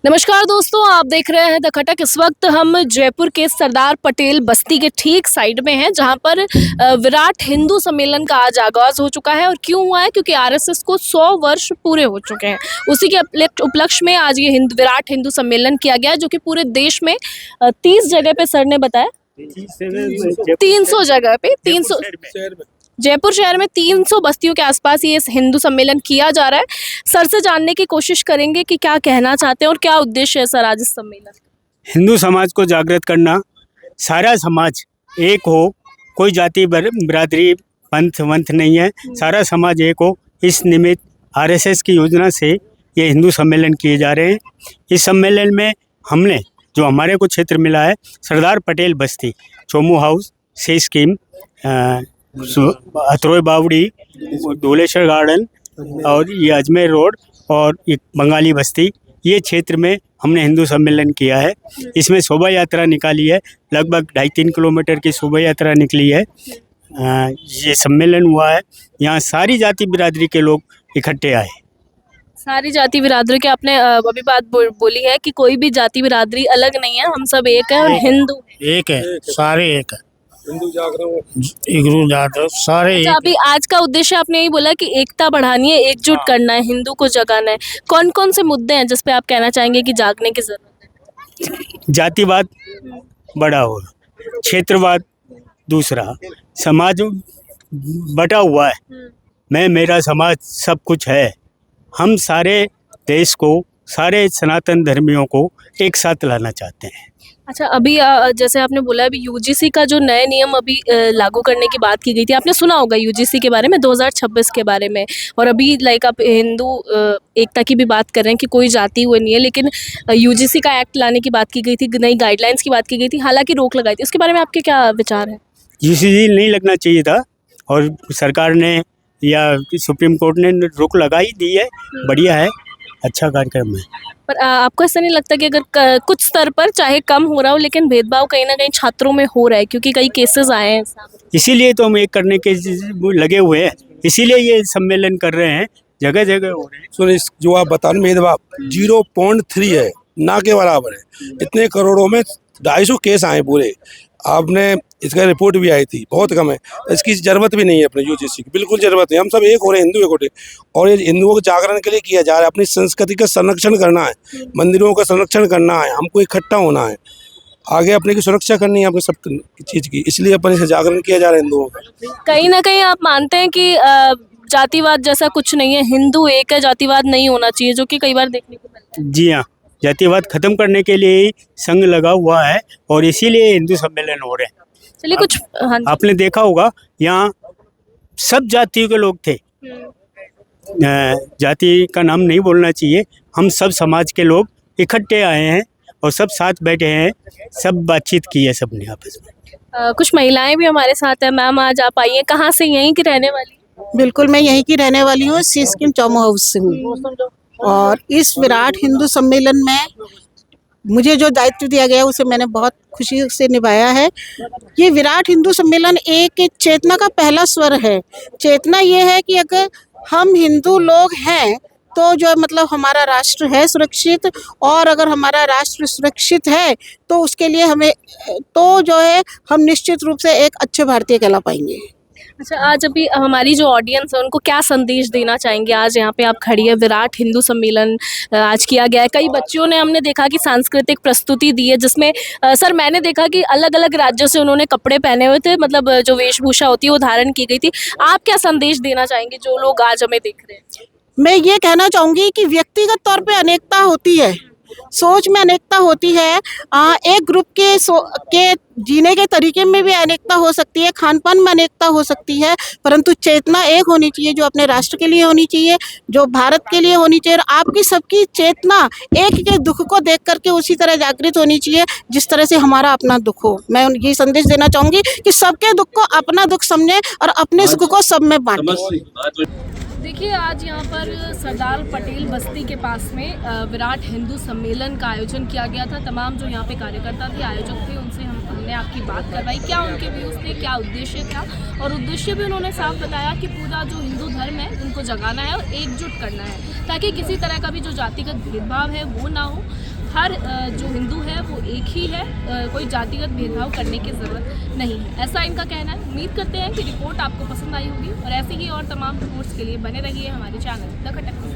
नमस्कार दोस्तों, आप देख रहे हैं द खटक। इस वक्त हम जयपुर के सरदार पटेल बस्ती के ठीक साइड में हैं, जहां पर विराट हिंदू सम्मेलन का आज आगाज हो चुका है। और क्यों हुआ है? क्योंकि आरएसएस को 100 वर्ष पूरे हो चुके हैं। उसी के उपलक्ष्य में आज ये विराट हिंदू सम्मेलन किया गया, जो कि पूरे देश में 30 जगह पे सर ने बताया 300 जगह पे 300 जयपुर शहर में 300 बस्तियों के आसपास ये हिंदू सम्मेलन किया जा रहा है। सर से जानने की कोशिश करेंगे कि क्या कहना चाहते हैं और क्या उद्देश्य है सर आज इस सम्मेलन। हिंदू समाज को जागृत करना, सारा समाज एक हो, कोई जाति बिरादरी पंथ वंथ नहीं है, सारा समाज एक हो। इस निमित्त आरएसएस की योजना से ये हिंदू सम्मेलन किए जा रहे हैं। इस सम्मेलन में हमने जो हमारे को क्षेत्र मिला है, सरदार पटेल बस्ती, चोमू हाउस, से स्कीम, अतरोई बावड़ी, धोलेश्वर गार्डन और ये अजमेर रोड और एक बंगाली बस्ती, ये क्षेत्र में हमने हिंदू सम्मेलन किया है। इसमें शोभा यात्रा निकाली है, लगभग 2.5-3 किलोमीटर की शोभा यात्रा निकली है। ये सम्मेलन हुआ है, यहाँ सारी जाति बिरादरी के लोग इकट्ठे आए। सारी जाति बिरादरी के आपने अभी बात बोली है कि कोई भी जाति बिरादरी अलग नहीं है, हम सब एक है और हिंदू एक है, सारे एक है, हिंदू जागरण सारे। अच्छा, अभी आज का उद्देश्य आपने यही बोला कि एकता बढ़ानी है, एकजुट करना है, हिंदू को जगाना है। कौन कौन से मुद्दे हैं जिस पे आप कहना चाहेंगे कि जागने की जरूरत है? जातिवाद बड़ा हो, क्षेत्रवाद दूसरा, समाज बटा हुआ है, मैं मेरा समाज सब कुछ है। हम सारे देश को, सारे सनातन धर्मियों को एक साथ लाना चाहते हैं। अच्छा, अभी जैसे आपने बोला अभी यूजीसी का जो नए नियम अभी लागू करने की बात की गई थी, आपने सुना होगा यूजीसी के बारे में, 2026 के बारे में। और अभी लाइक आप हिंदू एकता की भी बात कर रहे हैं कि कोई जाति हुए नहीं है, लेकिन यूजीसी का एक्ट लाने की बात की गई थी, नई गाइडलाइंस की बात की गई थी, हालांकि रोक लगाई थी। उसके बारे में आपके क्या विचार हैं? यूजीसी नहीं लगना चाहिए था और सरकार ने या सुप्रीम कोर्ट ने रोक लगाई दी है, बढ़िया है, अच्छा कार्यक्रम है। पर आपको ऐसा नहीं लगता कि अगर कुछ स्तर पर चाहे कम हो रहा हो, लेकिन भेदभाव कहीं ना कहीं छात्रों में हो रहा है, क्योंकि कई केसेस आए हैं? इसीलिए तो हम एक करने के लगे हुए हैं, इसीलिए ये सम्मेलन कर रहे हैं, जगह जगह हो रहे हैं। सुनिए, जो आप बता रहे भेदभाव 0.3 है, ना के बराबर है। इतने करोड़ों में 250 केस आए पूरे। आपने इसका रिपोर्ट भी आई थी, बहुत कम है। इसकी जरूरत भी नहीं है अपने यूजीसी की, बिल्कुल जरूरत नहीं। हम सब एक हो रहे हैं, हिंदू एक हो रहे हैं, और ये हिंदुओं के जागरण के लिए किया जा रहा है। अपनी संस्कृति का संरक्षण करना है, मंदिरों का संरक्षण करना है, हमको इकट्ठा होना है, आगे अपने की सुरक्षा करनी है, अपने सब चीज़ की। इसलिए अपन इसे जागरण किया जा रहा है हिंदुओं का। कहीं ना कहीं आप मानते हैं कि जातिवाद जैसा कुछ नहीं है, हिंदू एक है, जातिवाद नहीं होना चाहिए, जो कि कई बार देखने को मिलता है? जी हाँ, जातिवाद खत्म करने के लिए ही संघ लगा हुआ है और इसीलिए हिंदू सम्मेलन हो रहे हैं। चलिए कुछ आपने देखा होगा, यहाँ सब जातियों के लोग थे। जाति का नाम नहीं बोलना चाहिए, हम सब समाज के लोग इकट्ठे आए हैं और सब साथ बैठे हैं, सब बातचीत की है सबने आपस में। कुछ महिलाएं भी हमारे साथ हैं। मैम, आज आप आई हैं, कहाँ से? यहीं की रहने वाली? बिल्कुल, मैं यहीं की रहने वाली हूँ, सी स्कीम चोमू हाउस से हूँ। और इस विराट हिंदू सम्मेलन में मुझे जो दायित्व दिया गया उसे मैंने बहुत खुशी से निभाया है। ये विराट हिंदू सम्मेलन एक चेतना का पहला स्वर है। चेतना ये है कि अगर हम हिंदू लोग हैं तो जो मतलब हमारा राष्ट्र है सुरक्षित, और अगर हमारा राष्ट्र सुरक्षित है तो उसके लिए हमें तो जो है हम निश्चित रूप से एक अच्छे भारतीय कहला पाएंगे। अच्छा, आज अभी हमारी जो ऑडियंस है उनको क्या संदेश देना चाहेंगे? आज यहाँ पे आप खड़ी है, विराट हिंदू सम्मेलन आज किया गया है। कई बच्चियों ने, हमने देखा कि सांस्कृतिक प्रस्तुति दी है, जिसमें सर मैंने देखा कि अलग अलग राज्यों से उन्होंने कपड़े पहने हुए थे, मतलब जो वेशभूषा होती है वो धारण की गई थी। आप क्या संदेश देना चाहेंगे जो लोग आज हमें देख रहे हैं? मैं ये कहना चाहूँगी कि व्यक्तिगत तौर पे अनेकता होती है, सोच में अनेकता होती है, एक ग्रुप के जीने के तरीके में भी अनेकता हो सकती है, खान पान में अनेकता हो सकती है, परंतु चेतना एक होनी चाहिए, जो अपने राष्ट्र के लिए होनी चाहिए, जो भारत के लिए होनी चाहिए। और आपकी सबकी चेतना एक के दुख को देख करके उसी तरह जागृत होनी चाहिए जिस तरह से हमारा अपना दुख हो। मैं ये संदेश देना चाहूँगी कि सबके दुख को अपना दुख समझे और अपने सुख को सब में बांटे। देखिए, आज यहाँ पर सरदार पटेल बस्ती के पास में विराट हिंदू सम्मेलन का आयोजन किया गया था। तमाम जो यहाँ पे कार्यकर्ता थे, आयोजक थे, उनसे हमने आपकी बात करवाई, क्या उनके व्यूज़ थे, क्या उद्देश्य था। और उद्देश्य भी उन्होंने साफ बताया कि पूरा जो हिंदू धर्म है उनको जगाना है और एकजुट करना है, ताकि किसी तरह का भी जो जातिगत भेदभाव है वो ना हो। हर जो हिंदू है वो एक ही है, कोई जातिगत भेदभाव करने की ज़रूरत नहीं है, ऐसा इनका कहना है। उम्मीद करते हैं कि रिपोर्ट आपको पसंद आई होगी और ऐसे ही और तमाम रिपोर्ट्स के लिए बने रहिए हमारे चैनल द खटक।